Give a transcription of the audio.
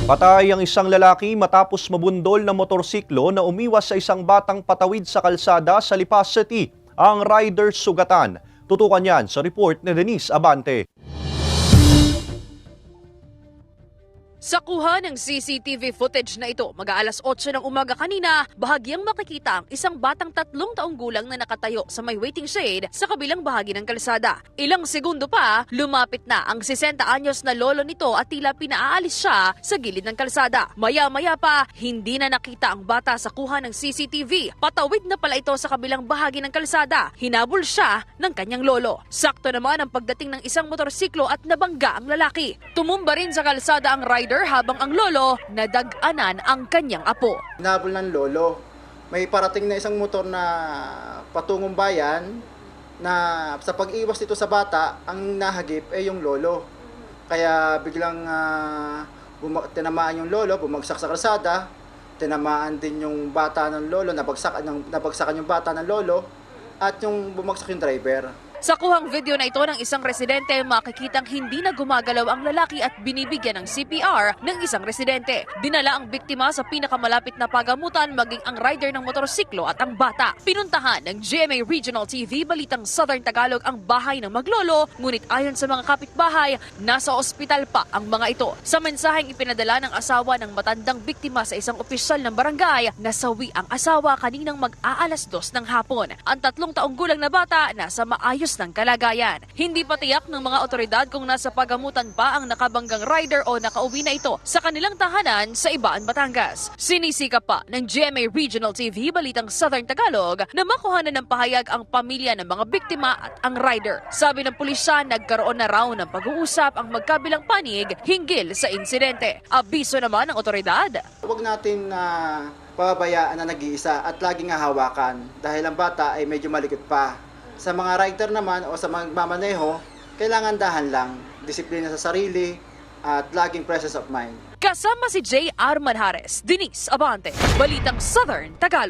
Patay ang isang lalaki matapos mabundol ng motorsiklo na umiwas sa isang batang patawid sa kalsada sa Lipas City. Ang rider sugatan. Tutukan yan sa report ni Denise Abante. Sa kuha ng CCTV footage na ito, mag-aalas 8 ng umaga kanina, bahagyang makikita ang isang batang 3 taong gulang na nakatayo sa may waiting shade sa kabilang bahagi ng kalsada. Ilang segundo pa, lumapit na ang 60 anyos na lolo nito at tila pinaalis siya sa gilid ng kalsada. Maya-maya pa, hindi na nakita ang bata sa kuha ng CCTV. Patawid na pala ito sa kabilang bahagi ng kalsada. Hinabol siya ng kanyang lolo. Sakto naman ang pagdating ng isang motorsiklo at nabangga ang lalaki. Tumumba rin sa kalsada ang rider habang ang lolo nadag-anan ang kanyang apo. Hinabol ng lolo. May parating na isang motor na patungong bayan na sa pag-iwas nito sa bata, ang nahagip ay yung lolo. Kaya biglang tinamaan yung lolo, bumagsak sa kalsada, tinamaan din yung bata ng lolo, nabagsakan yung bata ng lolo, at yung bumagsak yung driver. Sa kuhang video na ito ng isang residente, makikitang hindi na gumagalaw ang lalaki at binibigyan ng CPR ng isang residente. Dinala ang biktima sa pinakamalapit na pagamutan, maging ang rider ng motorsiklo at ang bata. Pinuntahan ng GMA Regional TV Balitang Southern Tagalog ang bahay ng maglolo, ngunit ayon sa mga kapitbahay, nasa ospital pa ang mga ito. Sa mensaheng ipinadala ng asawa ng matandang biktima sa isang opisyal ng barangay, nasawi ang asawa kaninang mag-aalas 2 ng hapon. Ang 3 taong gulang na bata nasa maayos ng kalagayan. Hindi pa tiyak ng mga otoridad kung nasa pagamutan pa ang nakabanggang rider o nakauwi na ito sa kanilang tahanan sa Ibaan, Batangas. Sinisikap pa ng GMA Regional TV Balitang Southern Tagalog na makuhanan ng pahayag ang pamilya ng mga biktima at ang rider. Sabi ng pulisya, nagkaroon na raw ng pag-uusap ang magkabilang panig hinggil sa insidente. Abiso naman ng otoridad. Huwag natin pababayaan na nag-iisa at laging hahawakan dahil ang bata ay medyo malikot pa. Sa mga rider naman o sa mga magmamaneho, kailangan dahan lang, disiplina sa sarili at laging presence of mind. Kasama si J. R. Manjares, Denise Abante, Balitang Southern Tagalog.